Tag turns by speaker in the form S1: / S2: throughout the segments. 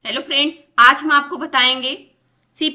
S1: Hello friends, आज हम आपको बताएंगे C++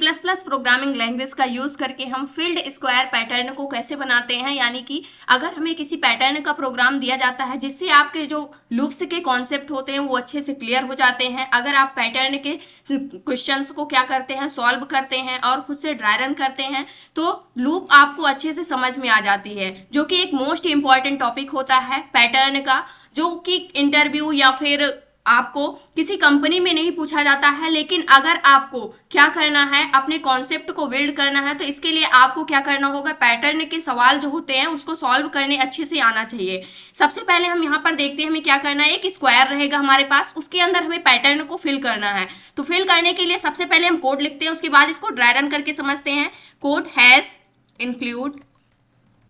S1: प्रोग्रामिंग लैंग्वेज का यूज करके हम फील्ड स्क्वायर पैटर्न को कैसे बनाते हैं। यानी कि अगर हमें किसी पैटर्न का प्रोग्राम दिया जाता है जिससे आपके जो लूप्स के कॉन्सेप्ट होते हैं वो अच्छे से क्लियर हो जाते हैं। अगर आप पैटर्न के क्वेश्चंस को क्या करते हैं, सॉल्व करते हैं और खुद से ड्राई रन करते हैं तो लूप आपको अच्छे से समझ में आ जाती है, जो कि एक मोस्ट इंपॉर्टेंट टॉपिक होता है पैटर्न का, जो कि इंटरव्यू या फिर आपको किसी कंपनी में नहीं पूछा जाता है। लेकिन अगर आपको क्या करना है, अपने कॉन्सेप्ट को बिल्ड करना है, तो इसके लिए आपको क्या करना होगा, पैटर्न के सवाल जो होते हैं उसको सॉल्व करने अच्छे से आना चाहिए। सबसे पहले हम यहाँ पर देखते हैं हमें क्या करना है। एक स्क्वायर रहेगा हमारे पास, उसके अंदर हमें पैटर्न को फिल करना है। तो फिल करने के लिए सबसे पहले हम कोड लिखते हैं, उसके बाद इसको ड्राई रन करके समझते हैं। कोड हैज इंक्लूड,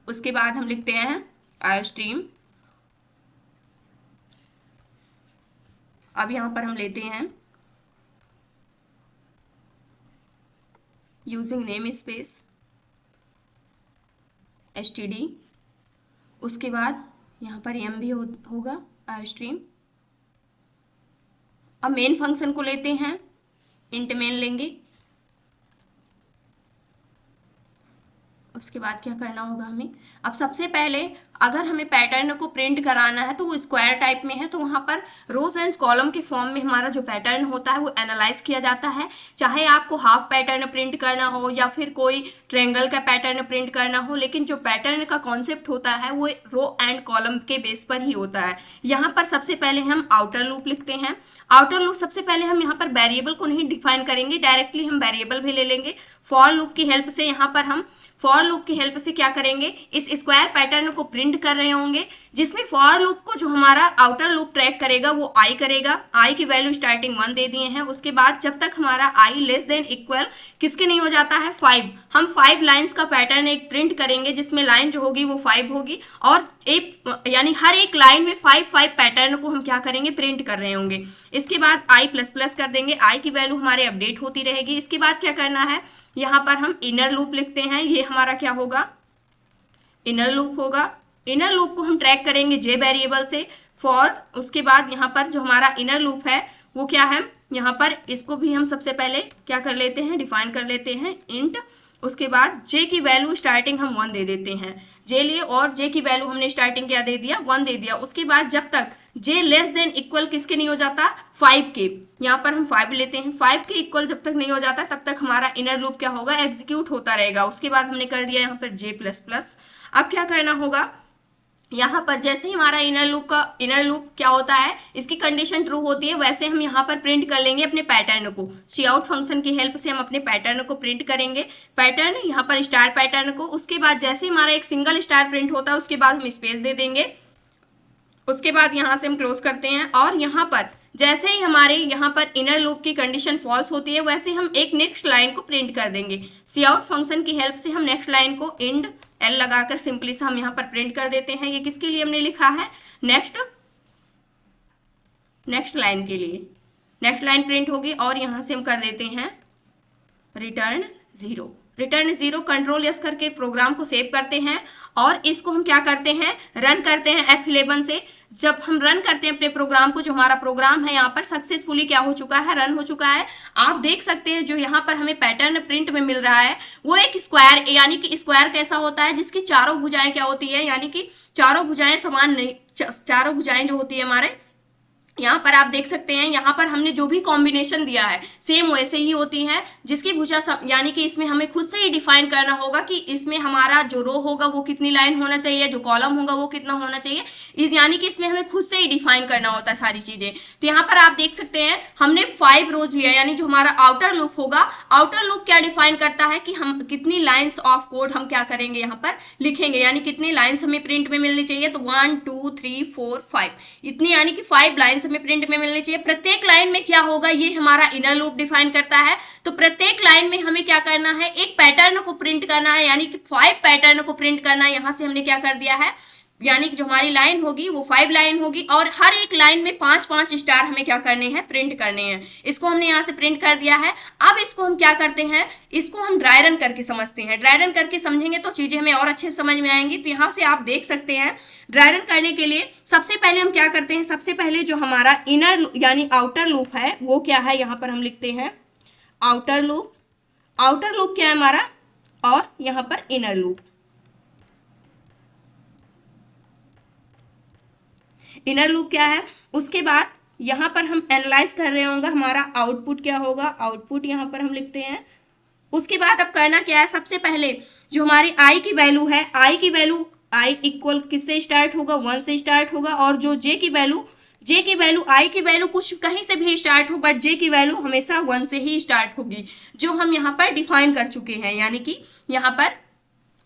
S1: उसके बाद हम लिखते हैं आईस्ट्रीम। अब यहां पर हम लेते हैं यूजिंग नेम स्पेस std, उसके बाद यहां पर m भी होगा आईस्ट्रीम। अब मेन फंक्शन को लेते हैं, इंट मेन लेंगे। उसके बाद क्या करना होगा हमें, अब सबसे पहले अगर हमें पैटर्न को प्रिंट कराना है तो वो स्क्वायर टाइप में है, तो वहाँ पर रोज एंड कॉलम के फॉर्म में हमारा जो पैटर्न होता है वो एनालाइज किया जाता है। चाहे आपको हाफ पैटर्न प्रिंट करना हो या फिर कोई ट्रायंगल का पैटर्न प्रिंट करना हो, लेकिन जो पैटर्न का कॉन्सेप्ट होता है वो रो एंड कॉलम के बेस पर ही होता है। यहाँ पर सबसे पहले हम आउटर लूप लिखते हैं। आउटर लूप सबसे पहले हम यहाँ पर वेरिएबल को नहीं डिफाइन करेंगे, डायरेक्टली हम वेरिएबल भी ले लेंगे। फॉर लूप की हेल्प से यहाँ पर हम फॉर लूप की हेल्प से क्या करेंगे, इस स्क्वायर पैटर्न को प्रिंट कर रहे होंगे, जिसमें फॉर लूप को जो हमारा आउटर लूप ट्रैक करेगा वो आई करेगा। आई की वैल्यू स्टार्टिंग 1 दे दिए हैं। उसके बाद जब तक हमारा आई लेस देन इक्वल किसके नहीं हो जाता है, 5, हम 5 लाइंस का पैटर्न एक प्रिंट करेंगे, जिसमें लाइन जो होगी वो 5 होगी और एक यानी हर एक लाइन में 5 पैटर्न को हम क्या करेंगे, प्रिंट कर रहे होंगे। इसके बाद आई प्लस प्लस कर देंगे, आई की वैल्यू हमारे अपडेट होती रहेगी। इसके बाद क्या करना है, यहाँ पर हम इनर लूप लिखते हैं। ये हमारा क्या होगा, इनर लूप होगा। इनर लूप को हम ट्रैक करेंगे जे वेरिएबल से फॉर। उसके बाद यहाँ पर जो हमारा इनर लूप है वो क्या है, यहाँ पर इसको भी हम सबसे पहले क्या कर लेते हैं, डिफाइन कर लेते हैं इंट। उसके बाद जे की वैल्यू स्टार्टिंग हम 1 दे देते हैं, जे लिए, और जे की वैल्यू हमने स्टार्टिंग क्या दे दिया, 1 दे दिया। उसके बाद जब तक जे लेस देन इक्वल किसके नहीं हो जाता, 5 के, यहाँ पर हम 5 लेते हैं, 5 के इक्वल जब तक नहीं हो जाता तब तक हमारा इनर लूप क्या होगा, एग्जीक्यूट होता रहेगा। उसके बाद हमने कर दिया यहाँ पर जे प्लस प्लस। अब क्या करना होगा, यहाँ पर जैसे ही हमारा इनर लूप क्या होता है, इसकी कंडीशन ट्रू होती है, वैसे हम यहाँ पर प्रिंट कर लेंगे अपने पैटर्न को। सी आउट फंक्शन की हेल्प से हम अपने पैटर्न को प्रिंट करेंगे, पैटर्न यहाँ पर स्टार पैटर्न को। उसके बाद जैसे ही हमारा एक सिंगल स्टार प्रिंट होता है उसके बाद हम स्पेस दे देंगे। उसके बाद यहाँ से हम क्लोज करते हैं, और यहाँ पर जैसे ही हमारे यहाँ पर इनर लूप की कंडीशन फॉल्स होती है वैसे हम एक नेक्स्ट लाइन को प्रिंट कर देंगे। सी आउट फंक्शन की हेल्प से हम नेक्स्ट लाइन को इंड एल लगाकर सिंपली से हम यहाँ पर प्रिंट कर देते हैं। ये किसके लिए हमने लिखा है, नेक्स्ट लाइन के लिए। नेक्स्ट लाइन प्रिंट होगी और यहाँ से हम कर देते हैं रिटर्न 0। रिटर्न 0 कंट्रोल यस करके प्रोग्राम को सेव करते हैं और इसको हम क्या करते हैं, रन करते हैं F11 से। जब हम रन करते हैं अपने प्रोग्राम को, जो हमारा प्रोग्राम है यहाँ पर सक्सेसफुली क्या हो चुका है, रन हो चुका है। आप देख सकते हैं जो यहाँ पर हमें पैटर्न प्रिंट में मिल रहा है वो एक स्क्वायर, यानी कि स्क्वायर कैसा होता है, जिसकी चारों भुजाएं क्या होती है, यानी कि चारों भुजाएं समान नहीं, चारों भुजाएं जो होती है हमारे यहाँ पर आप देख सकते हैं, यहाँ पर हमने जो भी कॉम्बिनेशन दिया है सेम वैसे ही होती हैं, जिसकी भुजा यानी कि इसमें हमें खुद से ही डिफाइन करना होगा कि इसमें हमारा जो रो होगा वो कितनी लाइन होना चाहिए, जो कॉलम होगा वो कितना होना चाहिए, यानी कि इसमें हमें खुद से ही डिफाइन करना होता है सारी चीजें। तो यहाँ पर आप देख सकते हैं हमने 5 रोज लिया, यानी जो हमारा आउटर लूप होगा, आउटर लूप क्या डिफाइन करता है कि हम कितनी लाइन्स ऑफ कोड हम क्या करेंगे, यहाँ पर लिखेंगे, यानी कितनी लाइन्स हमें प्रिंट में मिलनी चाहिए। तो 1 2 3 4 5 इतनी, यानी कि 5 लाइन्स में प्रिंट में मिलनी चाहिए। प्रत्येक लाइन में क्या होगा, ये हमारा इनर लूप डिफाइन करता है। तो प्रत्येक लाइन में हमें क्या करना है, एक पैटर्न को प्रिंट करना है, यानी कि 5 पैटर्न को प्रिंट करना है। यहां से हमने क्या कर दिया है, यानी कि जो हमारी लाइन होगी वो 5 लाइन होगी और हर एक लाइन में 5-5 स्टार हमें क्या करने हैं, प्रिंट करने हैं। इसको हमने यहाँ से प्रिंट कर दिया है। अब इसको हम क्या करते हैं, इसको हम ड्राई रन करके समझते हैं। ड्राई रन करके समझेंगे तो चीजें हमें और अच्छे से समझ में आएंगी। तो यहाँ से आप देख सकते हैं ड्राई रन करने के लिए सबसे पहले हम क्या करते हैं, सबसे पहले जो हमारा इनर यानी आउटर लूप है वो क्या है, यहाँ पर हम लिखते हैं आउटर लूप। आउटर लूप क्या है हमारा, और यहाँ पर इनर लूप। इनर लूप क्या है, उसके बाद यहाँ पर हम एनालाइज कर रहे होंगे हमारा आउटपुट क्या होगा, आउटपुट यहाँ पर हम लिखते हैं। उसके बाद अब करना क्या है, सबसे पहले जो हमारी आई की वैल्यू है, आई की वैल्यू आई इक्वल किससे स्टार्ट होगा, 1 से स्टार्ट होगा। और जो जे की वैल्यू आई की वैल्यू कुछ कहीं से भी स्टार्ट हो, बट जे की वैल्यू हमेशा 1 से ही स्टार्ट होगी, जो हम यहाँ पर डिफाइन कर चुके हैं, यानी कि यहाँ पर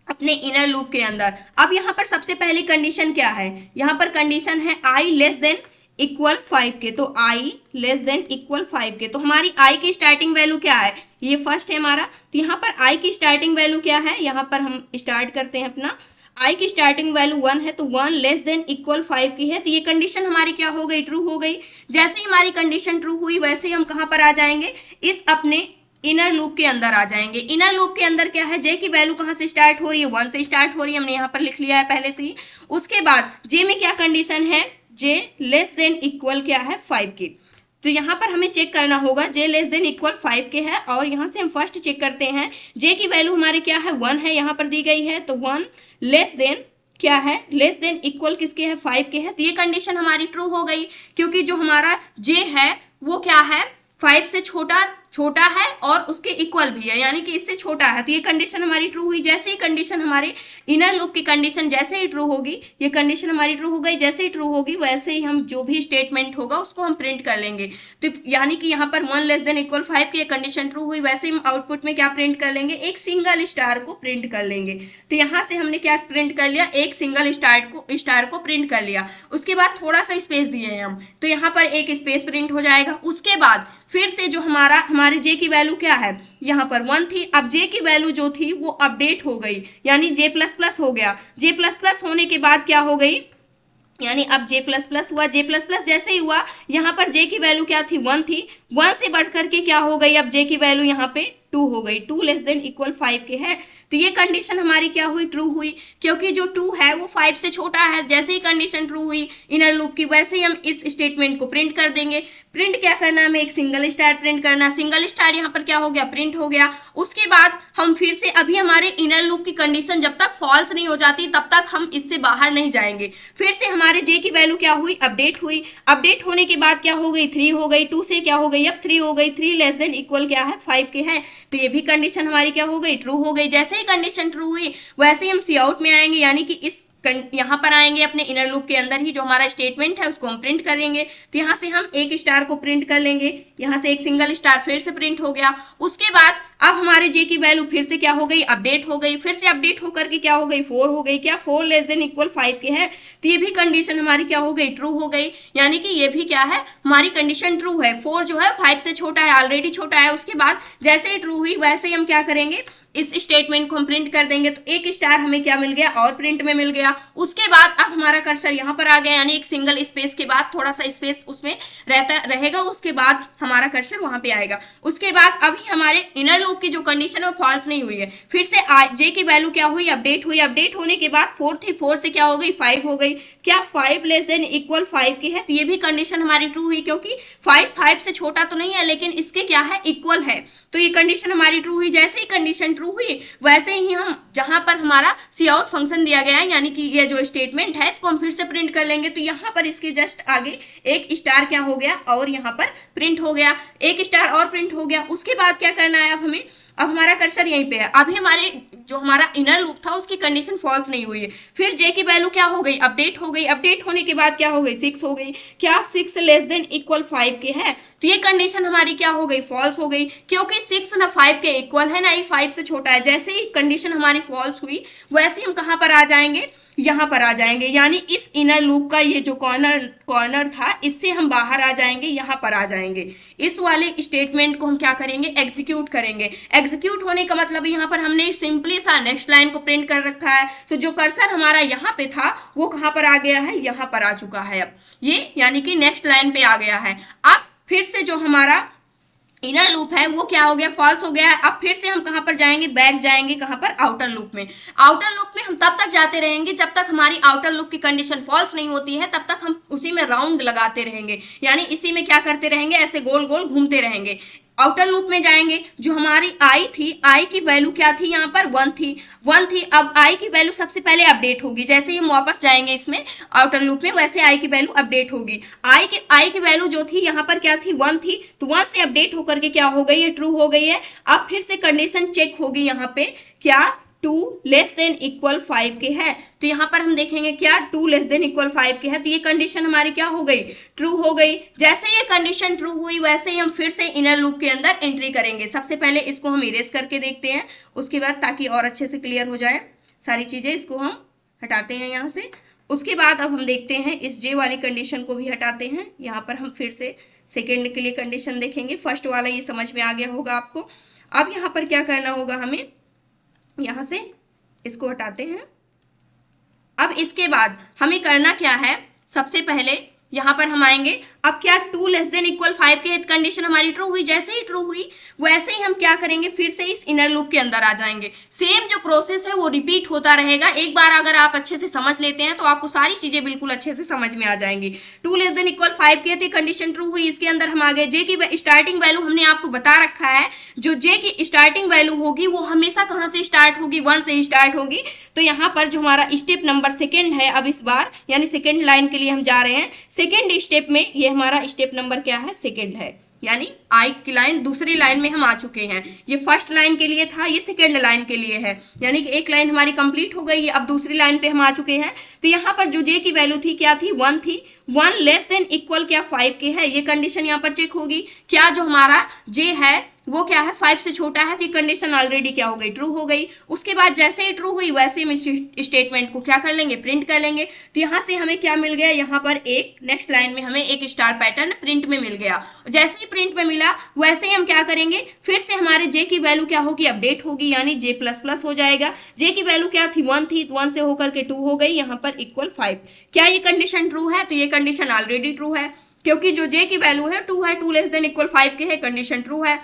S1: अपने इनर लूप के अंदर। अब यहाँ पर सबसे पहली कंडीशन क्या है, यहाँ पर कंडीशन है आई लेस देन इक्वल 5 के। तो आई लेस देन इक्वल 5 के, तो हमारी आई की स्टार्टिंग वैल्यू क्या है, ये फर्स्ट है हमारा। तो यहाँ पर आई की स्टार्टिंग वैल्यू क्या है, यहाँ पर हम स्टार्ट करते हैं अपना, आई की स्टार्टिंग वैल्यू 1 है, तो 1 लेस देन इक्वल 5 की है। तो ये कंडीशन हमारी क्या हो गई, ट्रू हो गई। जैसे ही हमारी कंडीशन ट्रू हुई वैसे ही हम कहाँ पर आ जाएंगे, इस अपने इनर लूप के अंदर आ जाएंगे। इनर लूप के अंदर क्या है, जे की वैल्यू कहाँ से स्टार्ट हो रही है, 1 से स्टार्ट हो रही है, हमने यहाँ पर लिख लिया है पहले से ही। उसके बाद जे में क्या कंडीशन है, जे लेस देन इक्वल क्या है 5 की। तो यहाँ पर हमें चेक करना होगा जे लेस देन इक्वल 5 के है, और यहाँ से हम फर्स्ट चेक करते हैं जे की वैल्यू हमारे क्या है 1 है, यहाँ पर दी गई है। तो 1 लेस देन क्या है, लेस देन इक्वल किसके है, 5 के है। तो ये कंडीशन हमारी ट्रू हो गई, क्योंकि जो हमारा जे है वो क्या है, 5 से छोटा है और उसके इक्वल भी है, यानी कि इससे छोटा है। तो ये कंडीशन हमारी ट्रू हुई। जैसे ही कंडीशन हमारे इनर लूप की कंडीशन जैसे ही ट्रू होगी, ये कंडीशन हमारी ट्रू हो गई। जैसे ही ट्रू होगी वैसे ही हम जो भी स्टेटमेंट होगा उसको हम प्रिंट कर लेंगे। तो यानी कि यहाँ पर 1 लेस देन इक्वल 5 की कंडीशन ट्रू हुई, वैसे ही हम आउटपुट में क्या प्रिंट कर लेंगे, एक सिंगल स्टार को प्रिंट कर लेंगे। तो यहाँ से हमने क्या प्रिंट कर लिया, एक सिंगल स्टार को प्रिंट कर लिया। उसके बाद थोड़ा सा स्पेस दिए हैं हम, तो यहाँ पर एक स्पेस प्रिंट हो जाएगा। उसके बाद फिर से जो हमारे जे की वैल्यू क्या है, यहाँ पर 1 थी, अब जे की वैल्यू जो थी वो अपडेट हो गई, यानी जे प्लस प्लस हो गया। जे प्लस प्लस होने के बाद क्या हो गई, यानी अब जे प्लस प्लस हुआ। जे प्लस प्लस जैसे ही हुआ, यहाँ पर जे की वैल्यू क्या थी, 1 थी, 1 से बढ़ करके क्या हो गई, अब जे की वैल्यू यहाँ पे 2 हो गई, 2 लेस देन इक्वल 5 के है। तो ये कंडीशन हमारी क्या हुई, ट्रू हुई, क्योंकि जो 2 है वो 5 से छोटा है। जैसे ही कंडीशन ट्रू हुई इनर लूप की, वैसे ही हम इस स्टेटमेंट को प्रिंट कर देंगे। प्रिंट क्या करना है, हमें एक सिंगल स्टार प्रिंट करना। सिंगल स्टार यहाँ पर क्या हो गया, प्रिंट हो गया। उसके बाद हम फिर से अभी हमारे इनर लूप की कंडीशन जब तक फॉल्स नहीं हो जाती तब तक हम इससे बाहर नहीं जाएंगे। फिर से हमारे जे की वैल्यू क्या हुई, अपडेट हुई। अपडेट होने के बाद क्या हो गई, 3 हो गई, 2 से क्या हो गई, अब 3 हो गई, 3 लेस देन इक्वल क्या है, 5 के है। तो ये भी कंडीशन हमारी क्या हो गई, ट्रू हो गई। जैसे ही कंडीशन ट्रू हुई वैसे ही हम सी आउट में आएंगे, यानी कि इस यहाँ पर आएंगे अपने इनर लूप के अंदर ही जो हमारा स्टेटमेंट है उसको हम प्रिंट करेंगे। तो यहाँ से हम एक स्टार को प्रिंट कर लेंगे, यहाँ से एक सिंगल स्टार फिर से प्रिंट हो गया। उसके बाद अब हमारे जे की वैल्यू फिर से क्या हो गई, अपडेट हो गई। फिर से अपडेट होकर के क्या हो गई, 4 हो गई। क्या 4 लेस देन इक्वल 5 के है। तो ये भी कंडीशन हमारी क्या हो गई, ट्रू हो गई, यानी कि ये भी क्या है, हमारी कंडीशन ट्रू है। 4 जो है 5 से छोटा है, ऑलरेडी छोटा है। उसके बाद जैसे ही ट्रू हुई वैसे ही हम क्या करेंगे, इस स्टेटमेंट को हम प्रिंट कर देंगे। तो एक स्टार हमें क्या मिल गया, और प्रिंट में मिल गया। उसके बाद अब हमारा कर्सर यहाँ पर आ गया, यानी एक सिंगल स्पेस के बाद थोड़ा सा स्पेस उसमें रहेगा, उसके बाद हमारा कर्सर वहां पे आएगा। उसके बाद अभी हमारे इनर लूप की जो कंडीशन है वो फॉल्स नहीं हुई है। फिर से जे की वैल्यू क्या हुई, अपडेट हुई। अपडेट होने के बाद 4 थी, 4 से क्या हो गई, 5 हो गई। क्या 5 लेस देन इक्वल 5 की है। तो ये भी कंडीशन हमारी ट्रू हुई, क्योंकि 5 से छोटा तो नहीं है लेकिन इसके क्या है, इक्वल है। तो ये कंडीशन हमारी ट्रू हुई। जैसे ही कंडीशन ट्रू हुई वैसे ही हम जहां पर हमारा सी आउट फंक्शन दिया गया है, यानी कि ये जो स्टेटमेंट है इसको हम फिर से प्रिंट कर लेंगे। तो यहाँ पर इसके जस्ट आगे एक स्टार क्या हो गया, और यहाँ पर प्रिंट हो गया, एक स्टार और प्रिंट हो गया। उसके बाद क्या करना है, अब हमें, अब हमारा कर्सर यहीं पे है। अभी हमारा इनर लूप था उसकी कंडीशन फॉल्स नहीं हुई है। फिर जे की वैल्यू क्या हो गई, अपडेट हो गई। अपडेट होने के बाद क्या हो गई, 6 हो गई। क्या 6 लेस देन इक्वल 5 के है। तो ये कंडीशन हमारी क्या हो गई, फॉल्स हो गई, क्योंकि 6 ना 5 के इक्वल है ना ही 5 से छोटा है। जैसे ही कंडीशन हमारी फॉल्स हुई वैसे ही हम कहाँ पर आ जाएंगे, यहाँ पर आ जाएंगे, यानी इस इनर लूप का ये जो कॉर्नर था इससे हम बाहर आ जाएंगे, यहाँ पर आ जाएंगे। इस वाले स्टेटमेंट को हम क्या करेंगे, एग्जीक्यूट करेंगे। एग्जीक्यूट होने का मतलब यहाँ पर हमने सिंपली सा नेक्स्ट लाइन को प्रिंट कर रखा है, तो जो कर्सर हमारा यहाँ पे था वो कहाँ पर आ गया है, यहाँ पर आ चुका है। अब ये यानी कि नेक्स्ट लाइन पे आ गया है। अब फिर से जो हमारा इनर लूप है वो क्या हो गया, फॉल्स हो गया है। अब फिर से हम कहां पर जाएंगे, बैक जाएंगे, कहां पर, आउटर लूप में। आउटर लूप में हम तब तक जाते रहेंगे जब तक हमारी आउटर लूप की कंडीशन फॉल्स नहीं होती है, तब तक हम उसी में राउंड लगाते रहेंगे, यानी इसी में क्या करते रहेंगे, ऐसे गोल गोल घूमते रहेंगे। आउटर लूप में जाएंगे, जो हमारी आई थी, आई की वैल्यू क्या थी, यहाँ पर 1 थी। अब आई की वैल्यू सबसे पहले अपडेट होगी। जैसे ही हम वापस जाएंगे इसमें आउटर लूप में, वैसे आई की वैल्यू अपडेट होगी। आई की वैल्यू जो थी यहाँ पर क्या थी, 1 थी, तो 1 से अपडेट होकर के क्या हो गई है, ट्रू हो गई है। अब फिर से कंडीशन चेक होगी यहाँ पे, क्या 2 लेस देन इक्वल 5 के है, तो यहाँ पर हम देखेंगे क्या 2 लेस देन इक्वल 5 के है, तो ये कंडीशन हमारी क्या हो गई, ट्रू हो गई। जैसे ये कंडीशन ट्रू हुई वैसे ही हम फिर से इनर लूप के अंदर एंट्री करेंगे। सबसे पहले इसको हम इरेज करके देखते हैं, उसके बाद ताकि और अच्छे से क्लियर हो जाए सारी चीजें, इसको हम हटाते हैं यहाँ से। उसके बाद अब हम देखते हैं इस जे वाली कंडीशन को भी हटाते हैं। यहाँ पर हम फिर से सेकेंड के लिए कंडीशन देखेंगे। फर्स्ट वाला ये समझ में आ गया होगा आपको। अब यहाँ पर क्या करना होगा, हमें यहाँ से इसको हटाते हैं। अब इसके बाद हमें करना क्या है, सबसे पहले यहाँ पर हम आएंगे। अब क्या 2 लेस देन इक्वल 5 के कंडीशन हमारी ट्रू हुई, जैसे ही ट्रू हुई वैसे ही हम क्या करेंगे, फिर से इस इनर लूप के अंदर आ जाएंगे। सेम जो प्रोसेस है वो रिपीट होता रहेगा। एक बार अगर आप अच्छे से समझ लेते हैं तो आपको सारी चीजें बिल्कुल अच्छे से समझ में आ जाएंगी। 2 लेस देन इक्वल 5 की थी, कंडीशन ट्रू हुई, इसके अंदर हम आ गए। जे की स्टार्टिंग वैल्यू हमने आपको बता रखा है, जो जे की स्टार्टिंग वैल्यू होगी वो हमेशा कहाँ से स्टार्ट होगी, 1 से ही स्टार्ट होगी। तो यहाँ पर जो हमारा स्टेप नंबर सेकेंड है, अब इस बार यानी सेकेंड लाइन के लिए हम जा रहे हैं। सेकेंड स्टेप में ये हमारा स्टेप नंबर क्या है, सेकेंड है, यानी आई की लाइन दूसरी लाइन में हम आ चुके हैं। ये फर्स्ट लाइन के लिए था, ये सेकेंड लाइन के लिए है, यानी कि एक लाइन हमारी कंप्लीट हो गई है, अब दूसरी लाइन पे हम आ चुके हैं। तो यहाँ पर जो जे की वैल्यू थी क्या थी, 1 थी। 1 लेस देन इक्वल क्या 5 के है, ये कंडीशन यहाँ पर चेक होगी। क्या जो हमारा जे है वो क्या है, 5 से छोटा है, तो कंडीशन ऑलरेडी क्या हो गई, ट्रू हो गई। उसके बाद जैसे ही ट्रू हुई वैसे हम स्टेटमेंट को क्या कर लेंगे, प्रिंट कर लेंगे। तो यहाँ से हमें क्या मिल गया, यहाँ पर एक नेक्स्ट लाइन में हमें एक स्टार पैटर्न प्रिंट में मिल गया। जैसे ही प्रिंट में मिला वैसे ही हम क्या करेंगे, फिर से हमारे जे की वैल्यू क्या होगी, अपडेट होगी, यानी जे प्लस प्लस हो जाएगा। जे की वैल्यू क्या थी, 1 थी, 1 से होकर के 2 हो गई, यहाँ पर इक्वल 5। क्या ये कंडीशन ट्रू है, तो ये कंडीशन ऑलरेडी ट्रू है, क्योंकि जो जे की वैल्यू है 2 है, 2 लेस देन इक्वल 5 के है, कंडीशन ट्रू है।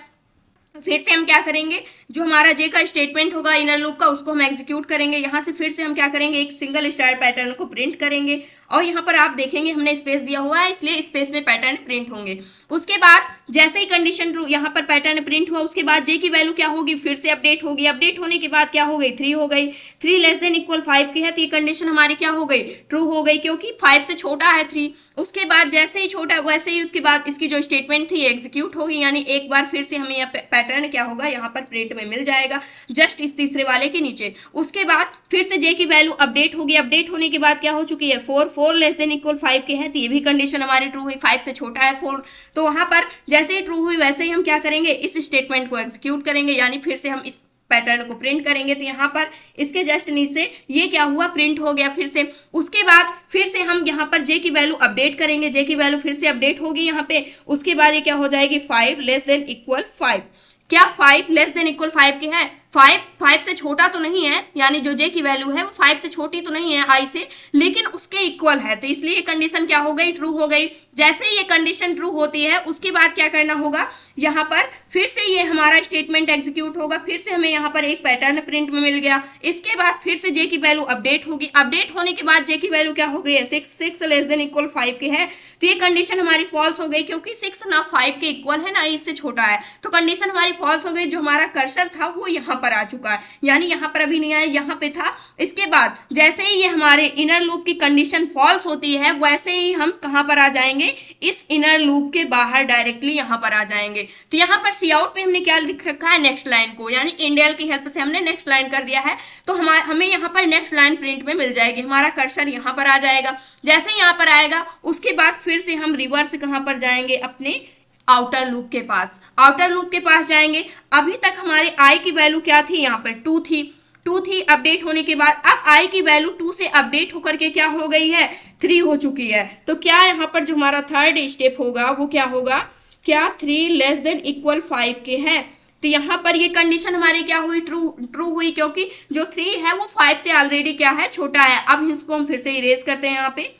S1: फिर से हम क्या करेंगे, जो हमारा जे का स्टेटमेंट होगा इनर लूप का, उसको हम एग्जीक्यूट करेंगे। यहाँ से फिर से हम क्या करेंगे, एक सिंगल स्टार पैटर्न को प्रिंट करेंगे, और यहाँ पर आप देखेंगे हमने स्पेस दिया हुआ है, इसलिए स्पेस में पैटर्न प्रिंट होंगे। उसके बाद जैसे ही कंडीशन यहाँ पर पैटर्न प्रिंट हुआ, उसके बाद जे की वैल्यू क्या होगी, फिर से अपडेट होगी। अपडेट होने के बाद क्या हो गई, 3 हो गई। 3 लेस देन इक्वल 5 की है, तो ये कंडीशन हमारी क्या हो गई, ट्रू हो गई, क्योंकि 5 से छोटा है 3। उसके बाद जैसे ही छोटा वैसे ही उसके बाद इसकी जो स्टेटमेंट थी एग्जीक्यूट होगी, यानी एक बार फिर से हमें यह पैटर्न क्या होगा, यहाँ पर प्रिंट में मिल जाएगा, जस्ट इस तीसरे वाले के नीचे। उसके बाद फिर से जे की वैल्यू अपडेट होगी। अपडेट होने के बाद क्या हो चुकी है, 4 लेस देन इक्वल 5 के है, तो ये भी कंडीशन हमारी ट्रू हुई, 5 से छोटा है 4। तो वहां पर जैसे ही ट्रू हुई वैसे ही हम क्या करेंगे, इस स्टेटमेंट को एग्जीक्यूट करेंगे, यानी फिर से हम इस पैटर्न को प्रिंट करेंगे। तो यहाँ पर इसके जस्ट नीचे ये क्या हुआ, प्रिंट हो गया फिर से। उसके बाद फिर से हम यहाँ पर जे की वैल्यू अपडेट करेंगे, जे की वैल्यू फिर से अपडेट होगी यहाँ पे। उसके बाद ये क्या हो जाएगी, 5 लेस देन इक्वल 5। क्या 5 लेस देन इक्वल 5 की है, 5 से छोटा तो नहीं है, यानी जो जे की वैल्यू है वो 5 से छोटी तो नहीं है आई से, लेकिन उसके इक्वल है, तो इसलिए ये कंडीशन क्या हो गई, ट्रू हो गई। जैसे ही ये कंडीशन ट्रू होती है उसके बाद क्या करना होगा, यहाँ पर फिर से ये हमारा स्टेटमेंट एग्जीक्यूट होगा। फिर से हमें यहाँ पर एक पैटर्न प्रिंट में मिल गया। इसके बाद फिर से जे की वैल्यू अपडेट होगी। अपडेट होने के बाद जे की वैल्यू क्या हो गई है, 6 लेस देन इक्वल 5 के है, तो ये कंडीशन हमारी फॉल्स हो गई, क्योंकि 6 ना 5 के इक्वल है ना इससे छोटा है, तो कंडीशन हमारी फॉल्स हो गई। जो हमारा कर्सर था वो यहाँ पर आ चुका है, यानी यहाँ पर अभी नहीं आया, यहाँ पे था। इसके बाद जैसे ही ये हमारे इनर लूप की कंडीशन फॉल्स होती है वैसे ही हम कहाँ पर आ जाएंगे, इस इनर लूप के बाहर डायरेक्टली यहाँ पर आ जाएंगे। तो यहाँ पर सी आउट में हमने क्या लिख रखा है, नेक्स्ट लाइन को, यानी इंडेल की हेल्प से हमने नेक्स्ट लाइन कर दिया है, तो हमें यहाँ पर नेक्स्ट लाइन प्रिंट में मिल जाएगी। हमारा कर्सर यहाँ पर आ जाएगा। जैसे ही यहाँ पर आएगा उसके बाद फिर से हम रिवर्स कहाँ पर जाएंगे, अपने आउटर लूप के पास, आउटर लूप के पास जाएंगे। अभी तक हमारे आई की वैल्यू क्या थी, यहाँ पर 2 थी, 2 थी। अपडेट होने के बाद अब आई की वैल्यू 2 से अपडेट होकर के क्या हो गई है, 3 हो चुकी है। तो क्या यहाँ पर जो हमारा थर्ड स्टेप होगा वो क्या होगा, क्या 3 लेस देन इक्वल 5 के है। तो यहाँ पर ये कंडीशन हमारी क्या हुई, ट्रू हुई, क्योंकि जो 3 है वो 5 से ऑलरेडी क्या है, छोटा है। अब इसको हम फिर से इरेज करते हैं यहाँ पे।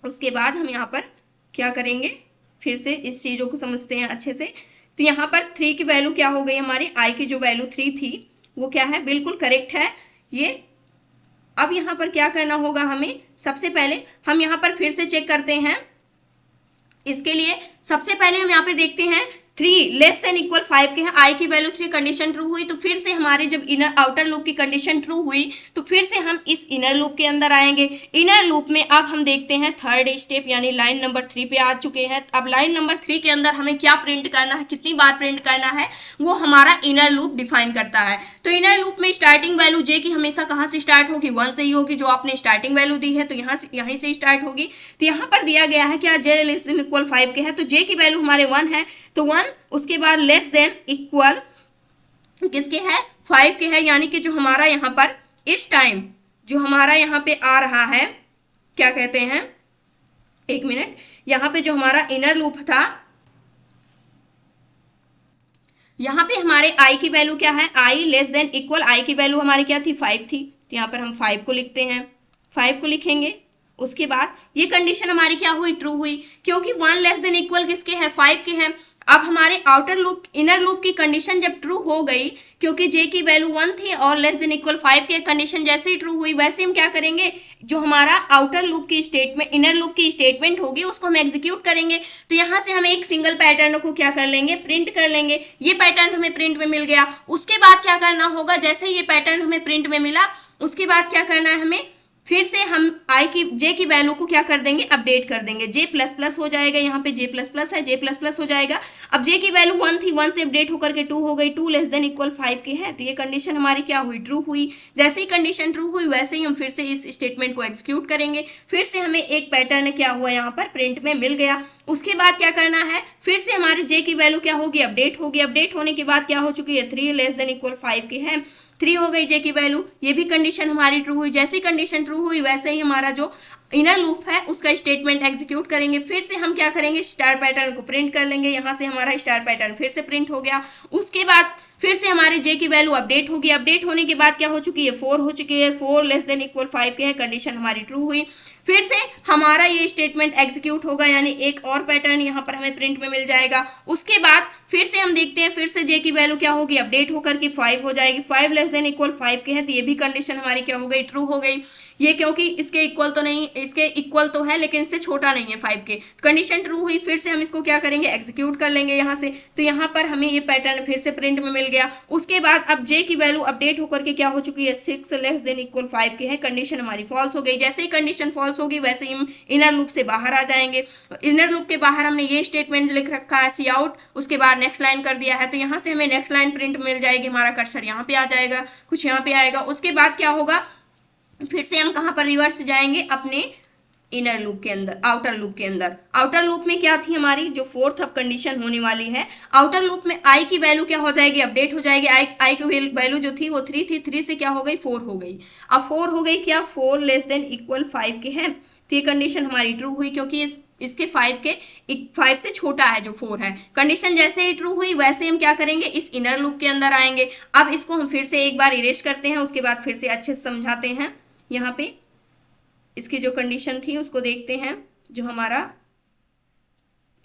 S1: उसके बाद हम यहाँ पर क्या करेंगे, फिर से इस चीज़ों को समझते हैं अच्छे से। तो यहाँ पर 3 की वैल्यू क्या हो गई हमारी, आई की जो वैल्यू 3 थी वो क्या है, बिल्कुल करेक्ट है ये। अब यहाँ पर क्या करना होगा हमें, सबसे पहले हम यहाँ पर फिर से चेक करते हैं। इसके लिए सबसे पहले हम यहाँ पे देखते हैं 3 लेस देन इक्वल 5 के हैं, आई की वैल्यू 3, कंडीशन ट्रू हुई। तो फिर से हमारे जब इनर आउटर लूप की कंडीशन ट्रू हुई तो फिर से हम इस इनर लूप के अंदर आएंगे। इनर लूप में अब हम देखते हैं थर्ड स्टेप, यानी लाइन नंबर 3 पे आ चुके हैं। अब लाइन नंबर 3 के अंदर हमें क्या प्रिंट करना है, कितनी बार प्रिंट करना है, वो हमारा इनर लूप डिफाइन करता है। तो इनर लूप में स्टार्टिंग वैल्यू जे की हमेशा कहाँ से स्टार्ट होगी, 1 से ही होगी, जो आपने स्टार्टिंग वैल्यू दी है तो यहीं से स्टार्ट होगी। तो यहाँ पर दिया गया है क्या, जे लेस देन इक्वल 5 के है, तो जे की वैल्यू हमारे 1 है, तो 1, उसके बाद लेस देन इक्वल किसके है, 5 के है। यानी कि जो हमारा यहाँ पर इस टाइम जो हमारा यहाँ पे आ रहा है, क्या कहते हैं, एक मिनट, यहाँ पे जो हमारा इनर लूप था, यहाँ पे हमारे आई की वैल्यू क्या है, आई लेस देन इक्वल, आई की वैल्यू हमारी क्या थी, 5 थी। तो यहाँ पर हम 5 को लिखते हैं, 5 को लिखेंगे। उसके बाद ये कंडीशन हमारी क्या हुई, ट्रू हुई, क्योंकि 1 लेस देन इक्वल किसके है, 5 के है। अब हमारे आउटर लूप इनर लूप की कंडीशन जब ट्रू हो गई, क्योंकि जे की वैल्यू 1 थी और लेस देन इक्वल 5 की कंडीशन जैसे ही ट्रू हुई, वैसे हम क्या करेंगे, जो हमारा आउटर लूप की स्टेटमेंट, इनर लूप की स्टेटमेंट होगी उसको हम एग्जीक्यूट करेंगे। तो यहाँ से हम एक सिंगल पैटर्न को क्या कर लेंगे, प्रिंट कर लेंगे। ये पैटर्न हमें प्रिंट में मिल गया। उसके बाद क्या करना होगा, जैसे ये पैटर्न हमें प्रिंट में मिला, उसके बाद क्या करना है हमें, फिर से हम आई की जे की वैल्यू को क्या कर देंगे, अपडेट कर देंगे। जे प्लस प्लस हो जाएगा, यहाँ पे जे प्लस प्लस है, जे प्लस प्लस हो जाएगा। अब जे की वैल्यू 1 थी, 1 से अपडेट होकर के 2 हो गई, 2 लेस देन इक्वल 5 के है। तो ये कंडीशन हमारी क्या हुई, ट्रू हुई। जैसे ही कंडीशन ट्रू हुई वैसे ही हम फिर से इस स्टेटमेंट को एग्जीक्यूट करेंगे। फिर से हमें एक पैटर्न क्या हुआ, यहाँ पर प्रिंट में मिल गया। उसके बाद क्या करना है, फिर से हमारे जे की वैल्यू क्या होगी, अपडेट होगी। अपडेट होने के बाद क्या हो चुकी है, 3 लेस देन इक्वल 5 के है, 3 हो गई जे की वैल्यू। ये भी कंडीशन हमारी ट्रू हुई। जैसी कंडीशन ट्रू हुई वैसे ही हमारा जो इनर लूप है उसका स्टेटमेंट एग्जीक्यूट करेंगे। फिर से हम क्या करेंगे, स्टार पैटर्न को प्रिंट कर लेंगे। यहाँ से हमारा स्टार पैटर्न फिर से प्रिंट हो गया। उसके बाद फिर से हमारे जे की वैल्यू अपडेट होगी। अपडेट होने के बाद क्या हो चुकी है, 4 हो चुकी है, 4 लेस देन इक्वल 5 के है, कंडीशन हमारी ट्रू हुई। फिर से हमारा ये स्टेटमेंट एग्जीक्यूट होगा, यानी एक और पैटर्न यहाँ पर हमें प्रिंट में मिल जाएगा। उसके बाद फिर से हम देखते हैं, फिर से जे की वैल्यू क्या होगी, अपडेट होकर के 5 हो जाएगी। 5 लेस देन इक्वल 5 के है, तो ये भी कंडीशन हमारी क्या हो गई, ट्रू हो गई। ये क्योंकि इसके इक्वल तो नहीं, इसके इक्वल तो है लेकिन इससे छोटा नहीं है 5 के, कंडीशन ट्रू हुई। फिर से हम इसको क्या करेंगे, एग्जीक्यूट कर लेंगे यहाँ से। तो यहाँ पर हमें ये पैटर्न फिर से प्रिंट में मिल गया। उसके बाद अब जे की वैल्यू अपडेट होकर के क्या हो चुकी है, 6 लेस देन इक्वल 5 के है, कंडीशन हमारी फॉल्स हो गई। जैसे ही कंडीशन फॉल्स होगी वैसे ही हम इनर लूप से बाहर आ जाएंगे। इनर लूप के बाहर हमने ये स्टेटमेंट लिख रखा है, सी आउट, उसके बाद नेक्स्ट लाइन कर दिया है। तो यहाँ से हमें नेक्स्ट लाइन प्रिंट मिल जाएगी, हमारा कर्सर यहाँ पे आ जाएगा, कुछ यहाँ पे आएगा। उसके बाद क्या होगा, फिर से हम कहाँ पर रिवर्स जाएंगे, अपने इनर लूप के अंदर, आउटर लूप के अंदर। आउटर लूप में क्या थी हमारी, जो फोर्थ अब कंडीशन होने वाली है, आउटर लूप में आई की वैल्यू क्या हो जाएगी, अपडेट हो जाएगी। आई की वैल्यू जो थी वो 3 थी, 3 से क्या हो गई, 4 हो गई। अब 4 हो गई क्या, 4 लेस देन इक्वल 5 के है। तो ये कंडीशन हमारी ट्रू हुई, क्योंकि इसके 5 से छोटा है जो 4 है। कंडीशन जैसे ही ट्रू हुई वैसे हम क्या करेंगे, इस इनर लूप के अंदर आएंगे। अब इसको हम फिर से एक बार इरेज करते हैं, उसके बाद फिर से अच्छे से समझाते हैं। यहाँ पे इसकी जो कंडीशन थी उसको देखते हैं, जो हमारा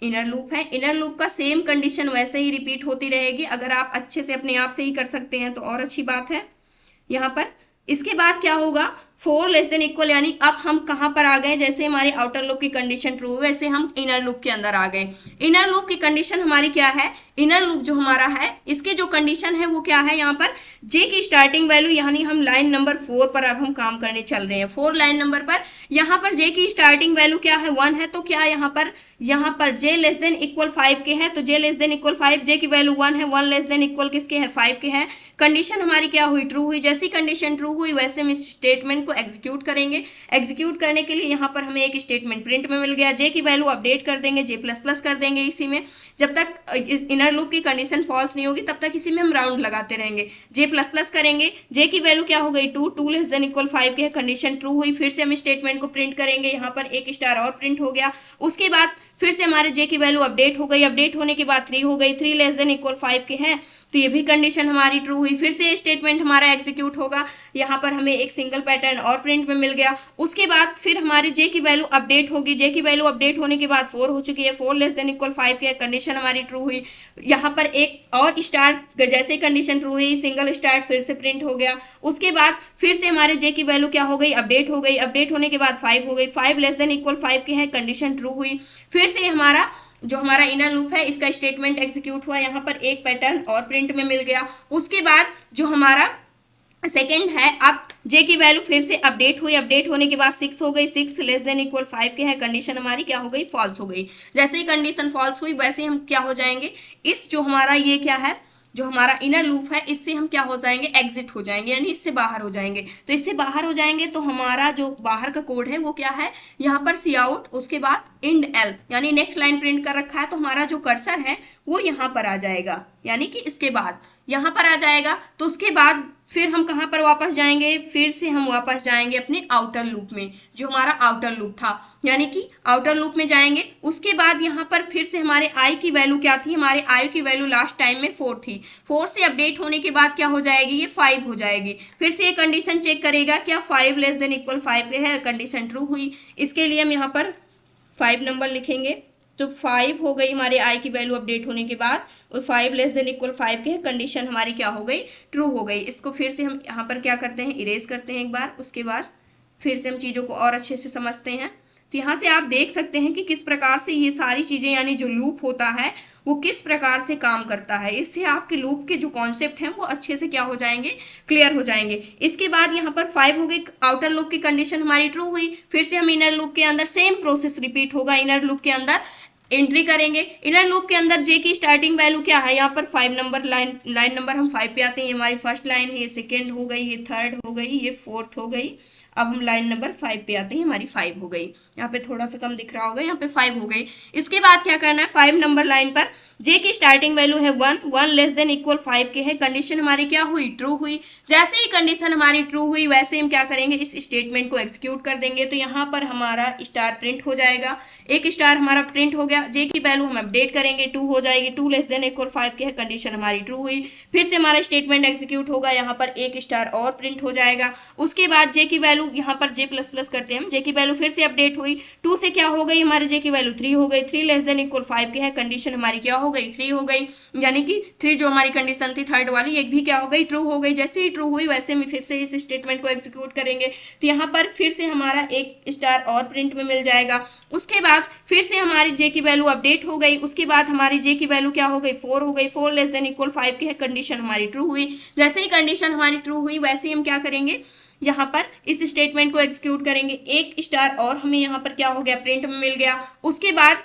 S1: इनर लूप है, इनर लूप का सेम कंडीशन वैसे ही रिपीट होती रहेगी। अगर आप अच्छे से अपने आप से ही कर सकते हैं तो और अच्छी बात है। यहाँ पर इसके बाद क्या होगा, 4 लेस देन इक्वल, यानी अब हम कहाँ पर आ गए, जैसे हमारी आउटर लूप की कंडीशन ट्रू वैसे हम इनर लूप के अंदर आ गए। इनर लूप की कंडीशन हमारी क्या है, इनर लूप जो हमारा है इसके जो कंडीशन है वो क्या है, यहाँ पर जे की स्टार्टिंग वैल्यू, यानी हम लाइन नंबर 4 पर अब हम काम करने चल रहे हैं, 4 लाइन नंबर पर। यहाँ पर जे की स्टार्टिंग वैल्यू क्या है, 1 है, तो क्या यहाँ पर जे लेस देन इक्वल 5 के है, तो जे लेस देन इक्वल 5, जे की वैल्यू 1 है, 1 लेस देन इक्वल किसके है, 5 के है। कंडीशन हमारी क्या हुई, ट्रू हुई। जैसी कंडीशन ट्रू हुई वैसे हम इस स्टेटमेंट को एग्जीक्यूट करेंगे। एग्जीक्यूट करने के लिए यहाँ पर हमें एक स्टेटमेंट प्रिंट में मिल गया, जे की वैल्यू अपडेट कर देंगे, जे प्लस प्लस कर देंगे इसी में। जब तक इस इनर लूप की कंडीशन फॉल्स नहीं होगी तब तक इसी में हम राउंड लगाते रहेंगे, जे प्लस प्लस करेंगे। जे की वैल्यू क्या हो गई, 2 लेस देन इक्वल 5 के है, कंडीशन ट्रू हुई। फिर से हम स्टेटमेंट को प्रिंट करेंगे, यहाँ पर एक स्टार और प्रिंट हो गया। उसके बाद फिर से हमारे जे की वैल्यू अपडेट हो गई, अपडेट होने के बाद 3 हो गई, 3 लेस देन इक्वल 5 के है, तो ये भी कंडीशन हमारी ट्रू हुई। फिर से स्टेटमेंट हमारा एग्जीक्यूट होगा, यहाँ पर हमें एक सिंगल पैटर्न और प्रिंट में मिल गया। उसके बाद फिर हमारे जे की वैल्यू अपडेट होगी, जे की वैल्यू अपडेट होने के बाद 4 हो चुकी है, 4 लेस देन इक्वल 5 की कंडीशन हमारी ट्रू हुई। यहाँ पर एक और स्टार, जैसे कंडीशन ट्रू हुई सिंगल स्टार फिर से प्रिंट हो गया। उसके बाद फिर से हमारे जे की वैल्यू क्या हो गई, अपडेट हो गई, अपडेट होने के बाद 5 हो गई, 5 लेस देन इक्वल 5 की है, कंडीशन ट्रू हुई। फिर से हमारा जो हमारा इनर लूप है इसका स्टेटमेंट एग्जीक्यूट हुआ, यहाँ पर एक पैटर्न और प्रिंट में मिल गया। उसके बाद जो हमारा सेकेंड है, अब जे की वैल्यू फिर से अपडेट हुई, अपडेट होने के बाद 6 हो गई, 6 लेस देन इक्वल 5 के है, कंडीशन हमारी क्या हो गई, फॉल्स हो गई। जैसे ही कंडीशन फॉल्स हुई वैसे ही हम क्या हो जाएंगे, इस जो हमारा ये क्या है, जो हमारा इनर लूप है इससे हम क्या हो जाएंगे, एग्जिट हो जाएंगे, यानी इससे बाहर हो जाएंगे। तो इससे बाहर हो जाएंगे तो हमारा जो बाहर का कोड है वो क्या है, यहाँ पर सी आउट, उसके बाद इंड एल, यानी नेक्स्ट लाइन प्रिंट कर रखा है, तो हमारा जो कर्सर है वो यहाँ पर आ जाएगा, यानी कि इसके बाद यहाँ पर आ जाएगा। तो उसके बाद फिर हम कहाँ पर वापस जाएंगे, फिर से हम वापस जाएंगे अपने आउटर लूप में, जो हमारा आउटर लूप था, यानी कि आउटर लूप में जाएंगे। उसके बाद यहाँ पर फिर से हमारे आई की वैल्यू क्या थी, हमारे आई की वैल्यू लास्ट टाइम में 4 थी, 4 से अपडेट होने के बाद क्या हो जाएगी, ये 5 हो जाएगी। फिर से ये कंडीशन चेक करेगा क्या 5 लेस देन इक्वल 5 के है, कंडीशन ट्रू हुई। इसके लिए हम यहाँ पर 5 नंबर लिखेंगे, तो 5 हो गई हमारे आई की वैल्यू अपडेट होने के बाद, और 5 लेस देन इक्वल 5 के है, कंडीशन हमारी क्या हो गई, ट्रू हो गई। इसको फिर से हम यहाँ पर क्या करते हैं, इरेज करते हैं एक बार, उसके बाद फिर से हम चीज़ों को और अच्छे से समझते हैं। तो यहाँ से आप देख सकते हैं कि किस प्रकार से ये सारी चीज़ें, यानी जो लूप होता है वो किस प्रकार से काम करता है। इससे आपके लूप के जो कॉन्सेप्ट हैं वो अच्छे से क्या हो जाएंगे, क्लियर हो जाएंगे। इसके बाद यहाँ पर 5 हो गई, आउटर लूप की कंडीशन हमारी ट्रू हुई। फिर से हम इनर लूप के अंदर सेम प्रोसेस रिपीट होगा, इनर लूप के अंदर एंट्री करेंगे। इनर लूप के अंदर जे की स्टार्टिंग वैल्यू क्या है, यहाँ पर 5 नंबर लाइन नंबर हम 5 पे आते हैं, ये हमारी फर्स्ट लाइन है, ये सेकेंड हो गई, ये थर्ड हो गई, ये फोर्थ हो गई। अब हम लाइन नंबर 5 पे आते हैं, हमारी 5 हो गई, यहाँ पे थोड़ा सा कम दिख रहा होगा, यहाँ पे 5 हो गई। इसके बाद क्या करना है, 5 नंबर लाइन पर जे की स्टार्टिंग वैल्यू है 1, 1 लेस देन इक्वल 5 के है, कंडीशन हमारी क्या हुई, ट्रू हुई। जैसे ही कंडीशन हमारी ट्रू हुई वैसे हम क्या करेंगे, इस स्टेटमेंट को एग्जीक्यूट कर देंगे। तो यहाँ पर हमारा स्टार प्रिंट हो जाएगा, एक स्टार हमारा प्रिंट हो गया। जे की वैल्यू हम अपडेट करेंगे, 2 हो जाएगी, 2 लेस देन इक्वल 5 के है, कंडीशन हमारी ट्रू हुई। फिर से हमारा स्टेटमेंट एग्जीक्यूट होगा, यहाँ पर एक स्टार और प्रिंट हो जाएगा। उसके बाद जे की वैल्यू, यहाँ पर जे प्लस प्लस करते हैं हम, जे की वैल्यू फिर से अपडेट हुई, 2 से क्या हो गई, हमारे जे की वैल्यू 3 हो गई, 3 लेस देन इक्वल 5 के है, कंडीशन हमारी क्या हो गई, 3 हो गई, यानी कि 3 जो हमारी कंडीशन थी थर्ड वाली, एक भी क्या हो गई, ट्रू हो गई। जैसे ही ट्रू हुई वैसे हम फिर से इस स्टेटमेंट को एग्जीक्यूट करेंगे, तो यहाँ पर फिर से हमारा एक स्टार और प्रिंट में मिल जाएगा। उसके बाद फिर से हमारी जे की वैल्यू अपडेट हो गई, उसके बाद हमारी जे की वैल्यू क्या हो गई, 4 हो गई, 4 लेस देन इक्वल 5 की है, कंडीशन हमारी ट्रू हुई। जैसे ही कंडीशन हमारी ट्रू हुई वैसे ही हम क्या करेंगे, यहाँ पर इस स्टेटमेंट को एग्जीक्यूट करेंगे, एक स्टार और हमें यहाँ पर क्या हो गया, प्रिंट में मिल गया। उसके बाद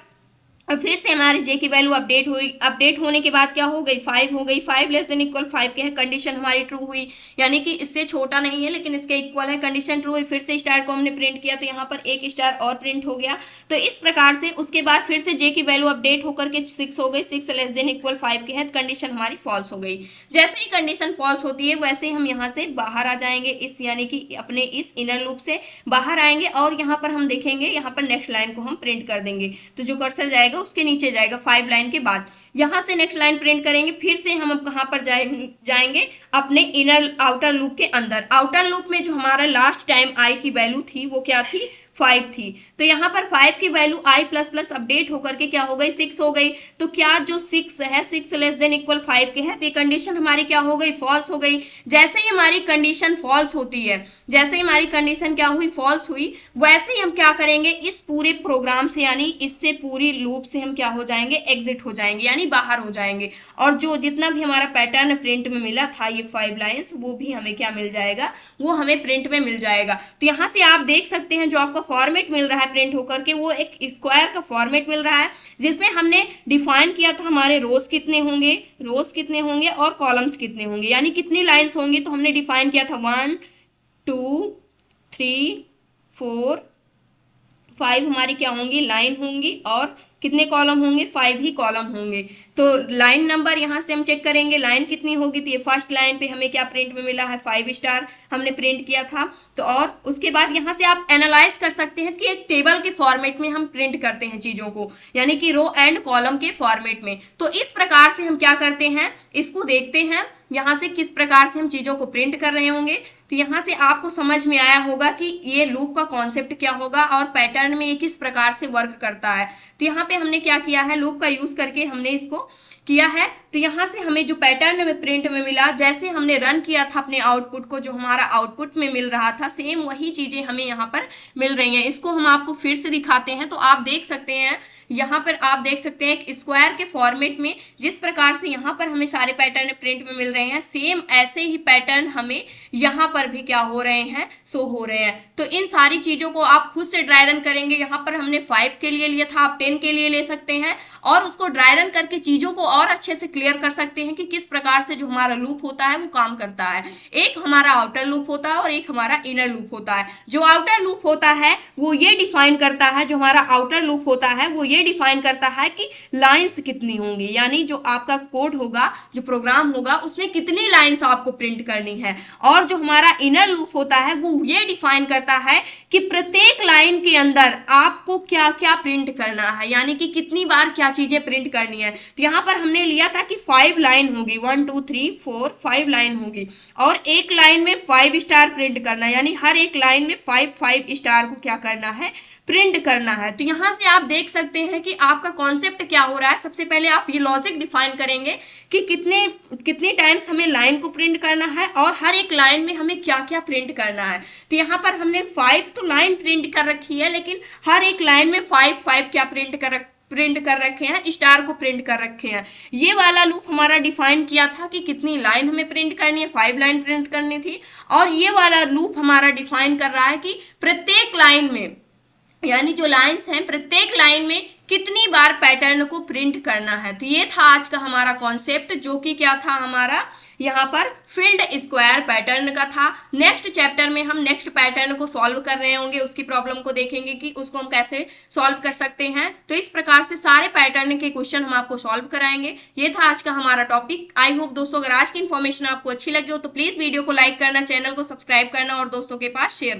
S1: और फिर से हमारी जे की वैल्यू अपडेट हुई, अपडेट होने के बाद क्या हो गई, 5 हो गई, 5 लेस देन इक्वल 5 के है, कंडीशन हमारी ट्रू हुई, यानी कि इससे छोटा नहीं है लेकिन इसके इक्वल है, कंडीशन ट्रू हुई। फिर से स्टार को हमने प्रिंट किया तो यहाँ पर एक स्टार और प्रिंट हो गया। तो इस प्रकार से उसके बाद फिर से जे की वैल्यू अपडेट होकर के 6 हो गई, 6 लेस देन इक्वल 5 के है, कंडीशन हमारी फॉल्स हो गई। जैसे ही कंडीशन फॉल्स होती है वैसे ही हम यहाँ से बाहर आ जाएंगे, इस यानी कि अपने इस इनर लूप से बाहर आएंगे, और यहाँ पर हम देखेंगे, यहाँ पर नेक्स्ट लाइन को हम प्रिंट कर देंगे। तो जो कर्सर जाएगा उसके नीचे जाएगा 5 लाइन के बाद, यहाँ से नेक्स्ट लाइन प्रिंट करेंगे। फिर से हम अब कहाँ पर जाएंगे, अपने इनर आउटर लूप के अंदर। आउटर लूप में जो हमारा लास्ट टाइम आई की वैल्यू थी वो क्या थी, 5 थी, तो यहाँ पर 5 की value i plus plus update होकर के क्या हो गई 6 हो गई। तो क्या जो 6 है 6 लेस देन इक्वल 5 के है, तो ये कंडीशन हमारी क्या हो गई फॉल्स हो गई। जैसे ही हमारी कंडीशन फॉल्स होती है, जैसे ही हमारी कंडीशन क्या हुई फॉल्स हुई, वैसे ही हम क्या करेंगे इस पूरे प्रोग्राम से यानी इससे पूरी लूप से हम क्या हो जाएंगे एग्जिट हो जाएंगे यानी बाहर हो जाएंगे, और जो जितना भी हमारा पैटर्न प्रिंट में मिला था ये 5 लाइंस वो भी हमें क्या मिल जाएगा, वो हमें प्रिंट में मिल जाएगा। तो यहाँ से आप देख सकते हैं जो आपका फॉर्मेट मिल रहा है प्रिंट होकर के वो एक स्क्वायर का फॉर्मेट मिल रहा है, जिसमें हमने डिफाइन किया था हमारे रोज कितने होंगे और कॉलम्स कितने होंगे यानी कितनी लाइंस होंगी। तो हमने डिफाइन किया था 1 2 3 4 5 हमारी क्या होंगी लाइन होंगी, और कितने कॉलम होंगे 5 ही कॉलम होंगे। तो लाइन नंबर यहाँ से हम चेक करेंगे लाइन कितनी होगी, तो ये फर्स्ट लाइन पे हमें क्या प्रिंट में मिला है 5 स्टार हमने प्रिंट किया था। तो और उसके बाद यहाँ से आप एनालाइज कर सकते हैं कि एक टेबल के फॉर्मेट में हम प्रिंट करते हैं चीज़ों को, यानी कि रो एंड कॉलम के फॉर्मेट में। तो इस प्रकार से हम क्या करते हैं इसको देखते हैं यहाँ से किस प्रकार से हम चीज़ों को प्रिंट कर रहे होंगे। तो यहाँ से आपको समझ में आया होगा कि ये लूप का कॉन्सेप्ट क्या होगा और पैटर्न में ये किस प्रकार से वर्क करता है। तो यहाँ पे हमने क्या किया है लूप का यूज करके हमने इसको किया है। तो यहाँ से हमें जो पैटर्न में प्रिंट में मिला, जैसे हमने रन किया था अपने आउटपुट को, जो हमारा आउटपुट में मिल रहा था सेम वही चीजें हमें यहाँ पर मिल रही हैं। इसको हम आपको फिर से दिखाते हैं। तो आप देख सकते हैं यहाँ पर आप देख सकते हैं एक स्क्वायर के फॉर्मेट में जिस प्रकार से यहाँ पर हमें सारे पैटर्न प्रिंट में मिल रहे हैं, सेम ऐसे ही पैटर्न हमें यहाँ पर भी क्या हो रहे हैं शो हो रहे हैं। तो इन सारी चीज़ों को आप खुद से ड्राई रन करेंगे। यहाँ पर हमने 5 के लिए लिया था, आप 10 के लिए ले सकते हैं और उसको ड्राई रन करके चीज़ों को और अच्छे से क्लियर कर सकते हैं कि किस प्रकार से जो हमारा लूप होता है वो काम करता है। एक हमारा आउटर लूप होता है और एक हमारा इनर लूप होता है। जो आउटर लूप होता है वो ये डिफाइन करता है, जो हमारा आउटर लूप होता है वो ये डिफाइन करता है कि लाइंस कितनी होंगी, यानी जो आपका कोड होगा जो प्रोग्राम होगा उसमें कितनी लाइंस आपको प्रिंट करनी है। और जो हमारा इनर लूप होता है वो ये डिफाइन करता है कि प्रत्येक लाइन के अंदर आपको क्या क्या प्रिंट करना है, यानी कि कितनी बार क्या चीजें प्रिंट करनी है। तो यहाँ पर हमने लिया था कि 5 लाइन होगी, 1 2 3 4 5 लाइन होगी और एक लाइन में 5 स्टार प्रिंट करना है, यानी हर एक लाइन में 5 स्टार को क्या करना है प्रिंट करना है। तो यहाँ से आप देख सकते हैं कि आपका कॉन्सेप्ट क्या हो रहा है। सबसे पहले आप ये लॉजिक डिफाइन करेंगे कि कितने टाइम्स हमें लाइन को प्रिंट करना है और हर एक लाइन में हमें क्या क्या प्रिंट करना है। तो यहाँ पर हमने 5 तो लाइन प्रिंट कर रखी है, लेकिन हर एक लाइन में 5 क्या प्रिंट कर रखे हैं, स्टार को प्रिंट कर रखे हैं। ये वाला लूप हमारा डिफाइन किया था कि कितनी लाइन हमें प्रिंट करनी है, 5 लाइन प्रिंट करनी थी। और ये वाला लूप हमारा डिफाइन कर रहा है कि प्रत्येक लाइन में, यानी जो लाइंस हैं प्रत्येक लाइन में कितनी बार पैटर्न को प्रिंट करना है। तो ये था आज का हमारा कॉन्सेप्ट, जो कि क्या था हमारा यहाँ पर फील्ड स्क्वायर पैटर्न का था। नेक्स्ट चैप्टर में हम नेक्स्ट पैटर्न को सॉल्व कर रहे होंगे, उसकी प्रॉब्लम को देखेंगे कि उसको हम कैसे सॉल्व कर सकते हैं। तो इस प्रकार से सारे पैटर्न के क्वेश्चन हम आपको सॉल्व कराएंगे। ये था आज का हमारा टॉपिक। आई होप दोस्तों अगर आज की इन्फॉर्मेशन आपको अच्छी लगी हो तो प्लीज वीडियो को लाइक करना, चैनल को सब्सक्राइब करना और दोस्तों के पास शेयर